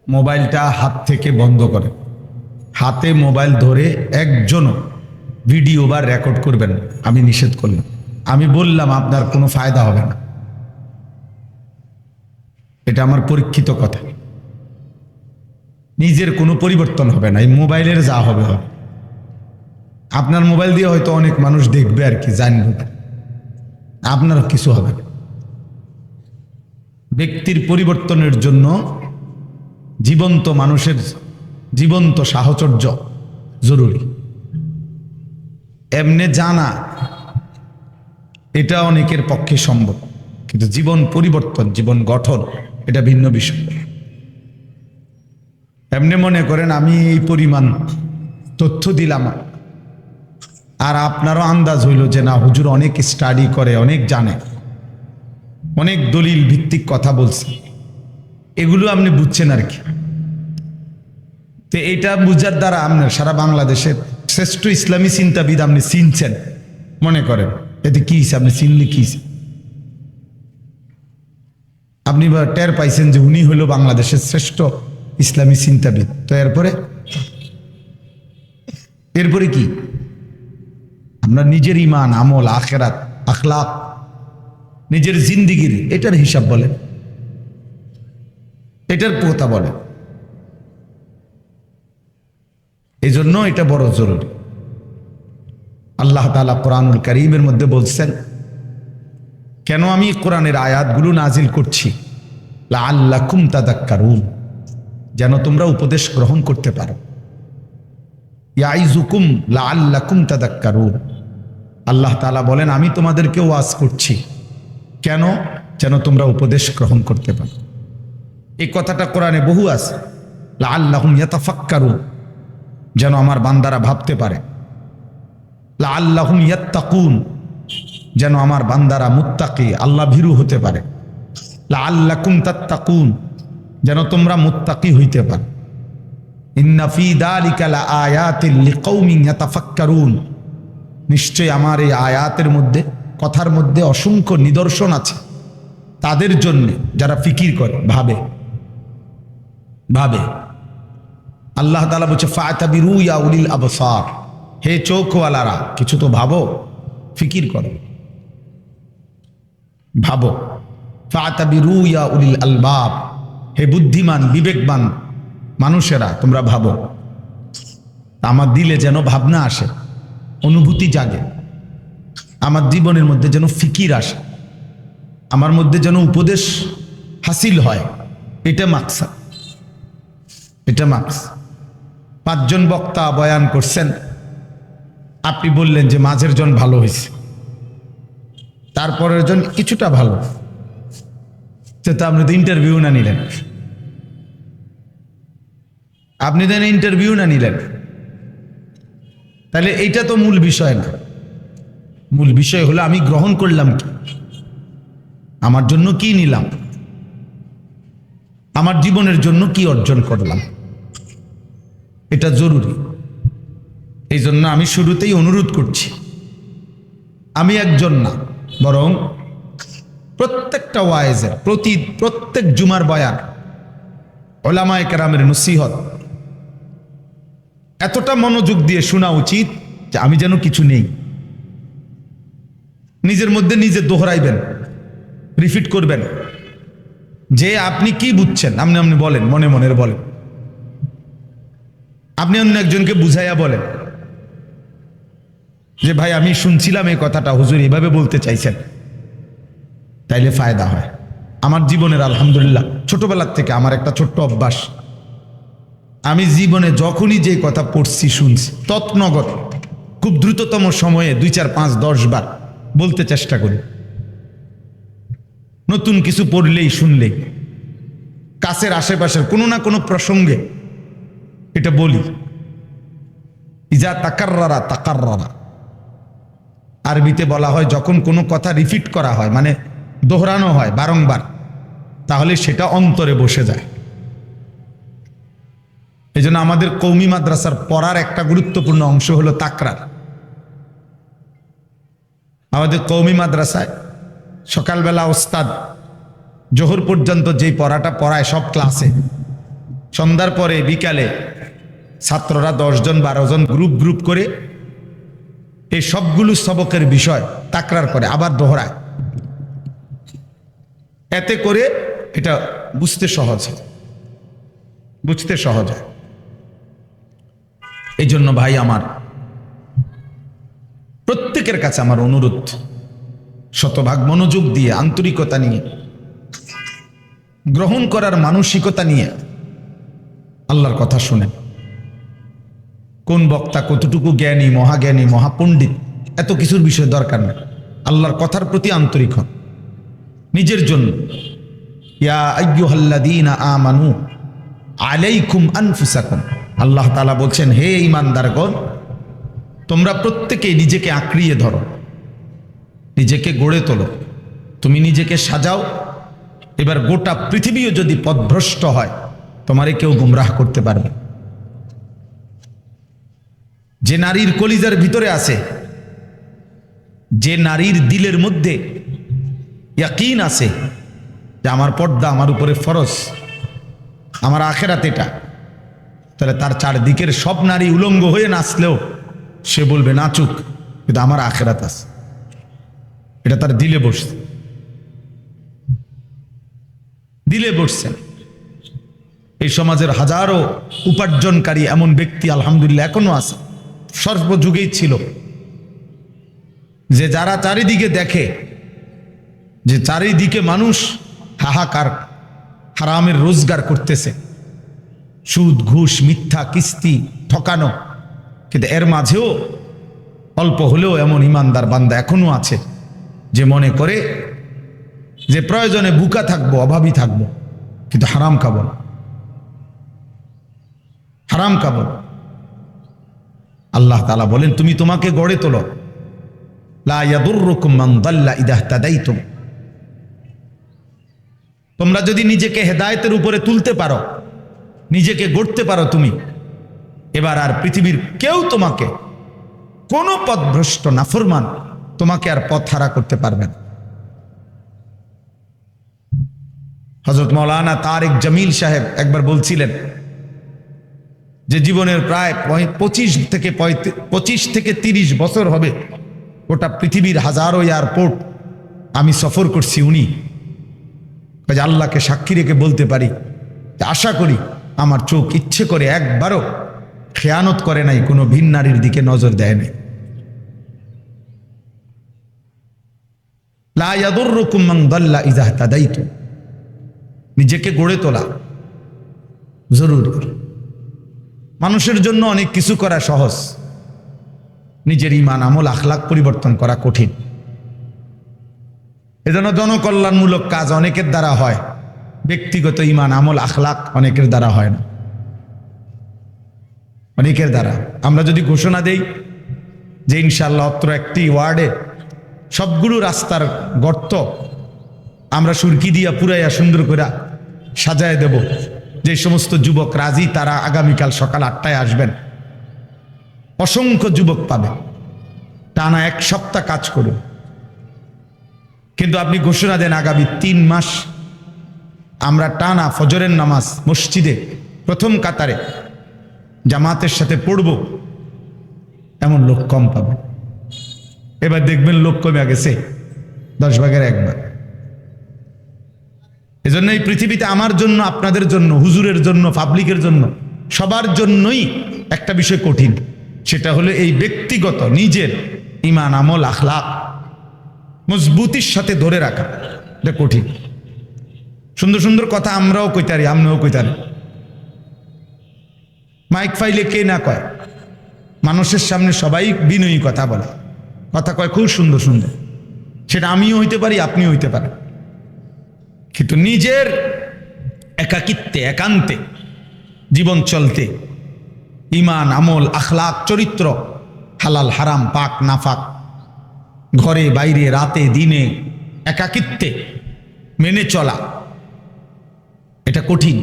মোবাইলটা হাত থেকে বন্ধ করেন। হাতে মোবাইল ধরে একজনও ভিডিও বা রেকর্ড করবেন না। আমি নিষেধ করলাম, আমি বললাম আপনার কোনো ফায়দা হবে না, এটা আমার পরীক্ষিত কথা। নিজের কোনো পরিবর্তন হবে না, এই মোবাইলের যা হবে হবে। আপনার মোবাইল দিয়ে হয়তো অনেক মানুষ দেখবে আর কি, জানবে, আপনার কিছু হবে না। ব্যক্তির পরিবর্তনের জন্য জীবন্ত মানুষের জীবন্ত সাহচর্য জরুরি। এমনে জানা এটা অনেকের পক্ষে সম্ভব, কিন্তু জীবন পরিবর্তন, জীবন গঠন এটা ভিন্ন বিষয়। এমনি মনে করেন আমি এই পরিমাণ তথ্য দিলাম আর আপনারও আন্দাজ হইল যে না হুজুর অনেক স্টাডি করে, অনেক জানে, অনেক দলিল ভিত্তিক কথা বলছে, এগুলো আপনি বুঝছেন আর কি। তো এটা বুঝার দ্বারা আপনার সারা বাংলাদেশের শ্রেষ্ঠ ইসলামী চিন্তাবিদ আপনি চিনছেন মনে করেন, এতে কি আপনি চিনলে কি আপনি বা টের পাইছেন যে উনি হলো বাংলাদেশের শ্রেষ্ঠ ইসলামী চিন্তাবিদ। তো এরপরে কি আমরা নিজের ইমান, আমল, আখেরাত, আখলাক, নিজের জিন্দিগির এটার হিসাব বলেন, এটার কথা বলেন। এই জন্য এটা বড় জরুরি। আল্লাহ তাআলা কোরআনুল কারীমের মধ্যে বলছেন, কেন আমি কোরআনের আয়াতগুলো নাজিল করছি, লাআল্লাকুম তাযাক্কারুন, যেন তোমরা উপদেশ গ্রহণ করতে পারো। ইয়াইজুকুম লাআল্লাকুম তাযাক্কারুন, আল্লাহ তাআলা বলেন আমি তোমাদেরকে ওয়াজ করছি কেন, যেন তোমরা উপদেশ গ্রহণ করতে পারো। এই কথাটা কোরআনে বহু আছে, লাআল্লাহুম ইয়াতাফাক্কারুন, যেন আমার বান্দারা ভাবতে পারে, লাআল্লাহুম ইয়াত্তাকুন, যেন আমার বান্দারা মুত্তাকি আল্লাহ ভীরু হতে পারে, লাআল্লাকুম তাত্তাকুন, যেন তোমরা মুত্তাকি হইতে পারো। ইন্না ফী যালিকা লাআয়াতিন লিকাওমিন ইয়াতাফাক্কারুন, নিশ্চয় আমার এই আয়াতের মধ্যে, কথার মধ্যে অসংখ্য নিদর্শন আছে তাদের জন্য যারা ফিকির করে, ভাবে। আল্লাহ তাআলা বলছে ফাতাবিরু ইয়া উলিল আবসার, হে চোখওয়ালারা কিছু তো ভাবো, ফিকির করো, ভাবো। ফাতাবিরু ইয়া উলিল আলবাব, হে বুদ্ধিমান বিবেকবান মানুষেরা তোমরা ভাবো। আমার দিলে যেন ভাবনা আসে, অনুভূতি জাগে, আমার জীবনের মধ্যে যেন ফিকির আসে, আমার মধ্যে যেন উপদেশ হাসিল হয়, এটা মাকসাদ, এটা মাকসাদ। 5 জন বক্তা বয়ান করছেন, আপনি বললেন যে মাঝের জন ভালো হয়েছে, তারপরের জন কিছুটা ভালো, সেটা আপনি তো ইন্টারভিউ না নিলেন, আপনি দেন ইন্টারভিউ না নিলেন, তাহলে এইটা তো মূল বিষয় না। মূল বিষয় হলো আমি গ্রহণ করলাম কি, আমার জন্য কি নিলাম, আমার জীবনের জন্য কি অর্জন করলাম, এটা জরুরি। এই জন্য আমি শুরুতেই অনুরোধ করছি, আমি একজন না, বরং প্রত্যেকটা ওয়াইজের প্রত্যেক জুমার বয়ান, উলামায়ে কেরামের নসিহত এতটা মনোযোগ দিয়ে শোনা উচিত যে আমি যেন কিছু নেই। নিজের মধ্যে নিজে দোহরাইবেন, রিপিট করবেন যে আপনি কি বুঝছেন, আপনি বলেন, মনে মনের বলেন, আপনি অন্য একজনকে বুঝাইয়া বলেন যে ভাই আমি শুনছিলাম এই কথাটা, হুজুর এভাবে বলতে চাইছেন, তাইলে ফায়দা হয়। আমার জীবনের আলহামদুলিল্লাহ ছোটবেলার থেকে আমার একটা ছোট্ট অভ্যাস, আমি জীবনে যখনই যে কথা পড়ছি শুনছি তৎনগর খুব দ্রুততম সময়ে 2, 4, 5, 10 বার বলতে চেষ্টা করি। নতুন কিছু পড়লেই শুনলেই কাছের আশেপাশের কোনো না কোনো প্রসঙ্গে এটা বলি। ইজা তাকাররারা তাকাররারা, আরবিতে বলা হয় যখন কোনো কথা রিপিট করা হয়, মানে দোহরানো হয় বারংবার, তাহলে সেটা অন্তরে বসে যায়। এই জন্য আমাদের কওমি মাদ্রাসার পড়ার একটা গুরুত্বপূর্ণ অংশ হলো তাকরার। আমাদের কওমি মাদ্রাসায় সকালবেলা ওস্তাদ জোহর পর্যন্ত যেই পড়াটা পড়ায় সব ক্লাসে, সন্ধ্যার পরে বিকালে ছাত্ররা 10 জন 12 জন গ্রুপ গ্রুপ করে এই সবগুলো সবকের বিষয় তাকরার করে, আবার দোহরায়। এতে করে এটা বুঝতে সহজ হয়, বুঝতে সহজ হয়। এই জন্য ভাই আমার, প্রত্যেকের কাছে আমার অনুরোধ, শতভাগ মনোযোগ দিয়ে, আন্তরিকতা নিয়ে, গ্রহণ করার মানসিকতা নিয়ে আল্লাহর কথা শুনেন। কোন বক্তা কতটুকু জ্ঞানী, মহাজ্ঞানী, মহাপণ্ডিত, এত কিছুর বিষয় দরকার নেই। আল্লাহর কথার প্রতি আন্তরিক হন নিজের জন্য। ইয়া আইয়ুহাল্লাযীনা আমানু আলাইকুম আনফুসাকুম, আল্লাহ তাআলা বলছেন, হে ঈমানদারগণ, তোমরা প্রত্যেকেই নিজেকে আঁকড়িয়ে ধরো, নিজেকে গড়ে তোলো, তুমি নিজেকে সাজাও। এবার গোটা পৃথিবীও যদি পথভ্রষ্ট হয়, তোমারে কেউ গুমরাহ করতে পারবে। যে নারীর কলিজার ভিতরে আছে, যে নারীর দিলের মধ্যে ইয়াকিন আছে যে আমার পর্দা আমার উপরে ফরজ, আমার আখেরাত এটা, তাহলে তার চারদিকের সব নারী উলঙ্গ হয়ে নাচলেও সে বলবে নাচুক, কিন্তু আমার আখেরাত আছে, এটা তার দিলে বসছে, দিলে বসছে। এই সমাজের হাজারো উপার্জনকারী এমন ব্যক্তি আলহামদুলিল্লাহ এখনো আছে, সর্বযুগেই ছিল, যে যারা চারিদিকে দেখে যে চারিদিকে মানুষ হাহাকার হারামের রোজগার করতেছে, সুদ, ঘুষ, মিথ্যা, কিস্তি, ঠকানো, কিন্তু এর মাঝেও অল্প হলেও এমন ইমানদার বান্দা এখনো আছে যে মনে করে যে প্রয়োজনে বুকা থাকবো, অভাবী থাকবো, কিন্তু হারাম খাবো না, হারাম খাবো না। আল্লাহ তাআলা বলেন, তুমি তোমাকে গড়ে তোলো, লা ইয়াদুররুকুম মান দাল্লা ইযা ইহতাদাইতুম, তোমরা যদি নিজেকে হেদায়েতের উপরে তুলতে পারো, নিজেকে গড়তে পারো তুমি, এবার আর পৃথিবীর কেউ তোমাকে, কোনো পথভ্রষ্ট নাফরমান তোমাকে আর পথ হারা করতে পারবে না। হযরত মাওলানা তারেক জামিল সাহেব একবার বলছিলেন যে জীবনের প্রায় 25 থেকে 30 বছর হবে গোটা পৃথিবীর হাজারো এয়ারপোর্ট আমি সফর করছি। উনি আল্লাহকে সাক্ষী রেখে বলতে পারি যে আশা করি আমার চোখ ইচ্ছে করে একবারও খেয়ানত করে নাই, কোনো ভিন নারীর দিকে নজর দেয় নাই। লা ইয়াদুররুকুম মান দাল্লা ইযা ইহতাদাইতুম, নিজেকে গড়ে তোলা জরুরি। মানুষের জন্য অনেক কিছু করা সহজ, নিজের ঈমান, আমল, আখলাক পরিবর্তন করা কঠিন। এজন্য জনকল্যাণমূলক কাজ অনেকের দ্বারা হয়, ব্যক্তিগত ঈমান, আমল, আখলাক অনেকের দ্বারা হয় না। অনেকের দ্বারা আমরা যদি ঘোষণা দেই যে ইনশাআল্লাহ অত্র একটি ওয়ার্ডে সবগুলো রাস্তার গর্ত আমরা সুরকি দিয়া পুরাইয়া সুন্দর করে সাজায় দেব, যে সমস্ত যুবক রাজি তারা আগামীকাল সকাল 8টায় আসবেন, অসংখ্য যুবক পাবে, টানা 1 সপ্তাহ কাজ করুন। কিন্তু আপনি ঘোষণা দেন আগামী 3 মাস আমরা টানা ফজরের নামাজ মসজিদে প্রথম কাতারে জামাতের সাথে পড়ব, এমন লোক কম পাবে। এবার দেখবেন লোক কমে গেছে 10 ভাগের 1 ভাগ। এজন্য এই পৃথিবীতে আমার জন্য, আপনাদের জন্য, হুজুরের জন্য, পাবলিকের জন্য, সবার জন্যই একটা বিষয় কঠিন, সেটা হলো এই ব্যক্তিগত নিজের ঈমান, আমল, আখলাক মজবুতির সাথে ধরে রাখা। এটা কঠিন। সুন্দর সুন্দর কথা আমরাও কইতারি, আমরাও কইতারি, মাইক ফাইলে কে না কয়, মানুষের সামনে সবাই বিনয়ী কথা বলে, কথা কয় খুব সুন্দর সুন্দর, সেটা আমিও হইতে পারি, আপনিও হইতে পারেন। কিন্তু নিজের একাকিত্বে, একান্তে জীবন চলতে ঈমান, আমল, আখলাক, চরিত্র, হালাল হারাম, পাক নাফাক, ঘরে বাইরে, রাতে দিনে, একাকিত্বে মেনে চলা, এটা কঠিন।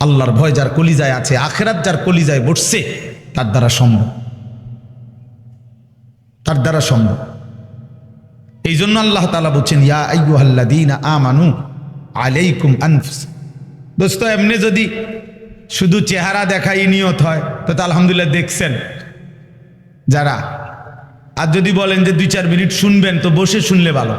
আল্লাহর ভয় যার কলিজায় আছে, আখিরাত যার কলিজায় বসছে, তার দ্বারা সম্ভব, তার দ্বারা সম্ভব। এই জন্য আল্লাহ তাআলা বলছেন, ইয়া আইয়ুহাল্লাযীনা আমানু আলাইকুম আনফুসাকুম। দোস্ত, এমনি যদি শুধু চেহারা দেখাই নিয়ত হয় তো আলহামদুলিল্লাহ দেখছেন যারা। আর যদি বলেন যে 2-4 মিনিট শুনবেন তো বসে শুনলে ভালো।